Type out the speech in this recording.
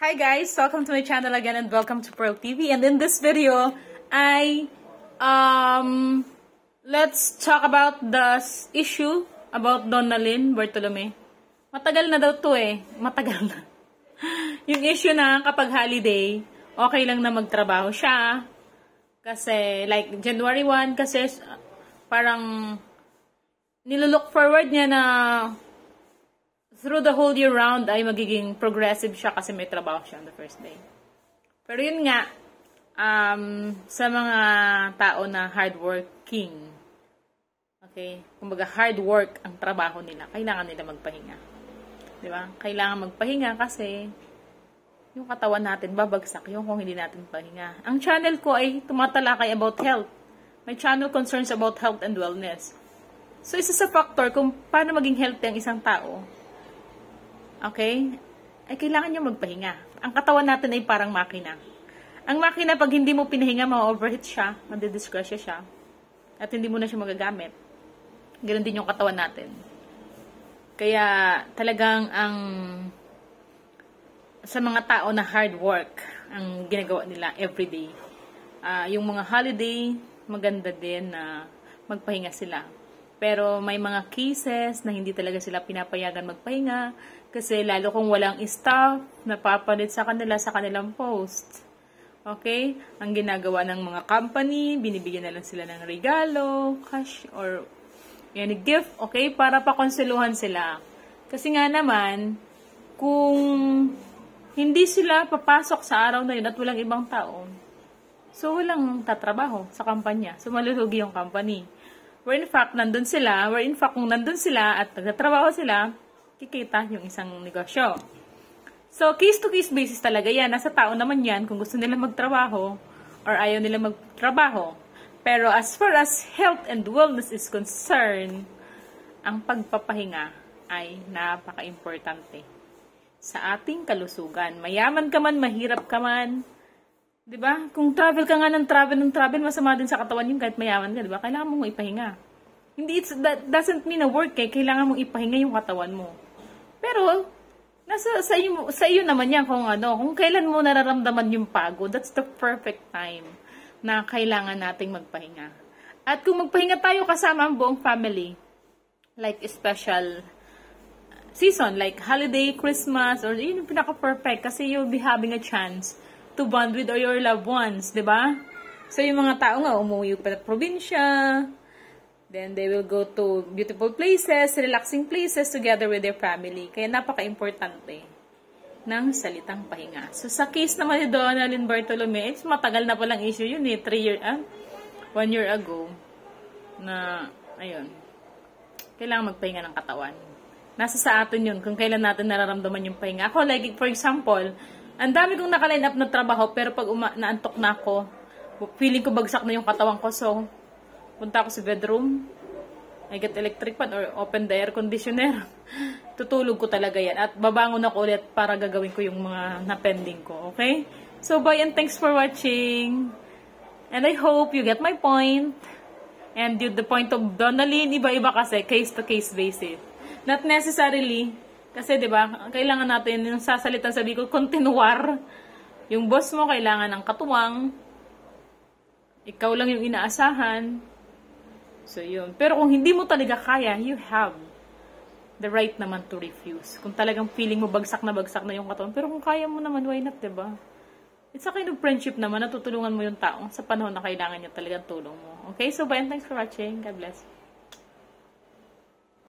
Hi guys, welcome to my channel again and welcome to Pearl TV. And in this video, let's talk about the issue about Donalyn Bartolome. Matagal na daw to matagal na. Yung issue na kapag holiday, okay lang na magtrabaho siya. Kasi like January 1, kasi parang nilook forward niya na through the whole year round ay magiging progressive siya kasi may trabaho siya on the first day. Pero yun nga, sa mga tao na hardworking, okay, kumbaga hard work ang trabaho nila, kailangan nila magpahinga. Diba? Kailangan magpahinga kasi yung katawan natin babagsak yung kung hindi natin pahinga. Ang channel ko ay tumatalakay about health. My channel concerns about health and wellness. So, isa sa factor kung paano maging healthy ang isang tao, okay, ay kailangan niya magpahinga. Ang katawan natin ay parang makina. Ang makina, pag hindi mo pinahinga, ma-overheat siya, madidisgrasya siya, at hindi mo na siya magagamit. Ganun din yung katawan natin. Kaya talagang sa mga tao na hard work ang ginagawa nila everyday, yung mga holiday, maganda din na magpahinga sila. Pero may mga cases na hindi talaga sila pinapayagan magpahinga kasi lalo kung walang staff na papalit sa kanilang post. Okay? Ang ginagawa ng mga company, binibigyan na lang sila ng regalo, cash, or any gift, okay? Para pakonseluhan sila. Kasi nga naman, kung hindi sila papasok sa araw na yun at walang ibang tao, so walang tatrabaho sa kampanya. So malulugi yung company. Where in fact, kung nandun sila at nagtatrabaho sila, kikita yung isang negosyo. So, case-to-case basis talaga yan. Nasa tao naman yan kung gusto nila magtrabaho or ayaw nila magtrabaho. Pero as far as health and wellness is concerned, ang pagpapahinga ay napaka-importante sa ating kalusugan. Mayaman ka man, mahirap ka man, diba? Kung travel ka nga ng travel, masama din sa katawan yung kahit mayaman ka, diba? Kailangan mong ipahinga. Hindi, that doesn't mean na work kailangan mong ipahinga yung katawan mo. Pero, sa iyo naman yan kung kailan mo nararamdaman yung pagod, that's the perfect time na kailangan nating magpahinga. At kung magpahinga tayo kasama ang buong family, like special season, like holiday, Christmas, or yun yung pinaka-perfect kasi you'll be having a chance to bond with your loved ones, di ba? So, yung mga tao nga, umuwi pa sa probinsya, then they will go to beautiful places, relaxing places together with their family. Kaya napaka-importante ng salitang pahinga. So, sa case naman ni Donalyn Bartolome, matagal na palang issue yun 1 year ago, na, ayun, kailangan magpahinga ng katawan. Nasa sa atin yun, kung kailan natin nararamdaman yung pahinga. Ako, like, for example, ang dami kong naka-line up na trabaho, pero pag naantok na ako, feeling ko bagsak na yung katawan ko. So, punta ako sa bedroom, I get electric fan or open the air conditioner. Tutulog ko talaga yan. At babangon ako ulit para gagawin ko yung mga na-pending ko. Okay? So, bye and thanks for watching. And I hope you get my point. And the point of Donalyn, iba-iba kasi, case-to-case basis. Not necessarily, kasi, di ba, kailangan natin yung sasalitan sabi ko, kontinuar. Yung boss mo, kailangan ng katuwang. Ikaw lang yung inaasahan. So, yun. Pero kung hindi mo talaga kaya, you have the right naman to refuse. Kung talagang feeling mo bagsak na yung katawan. Pero kung kaya mo naman, why not, di ba? It's a kind of friendship naman. Natutulungan mo yung tao sa panahon na kailangan niya talagang tulong mo. Okay? So, bye and thanks for watching. God bless.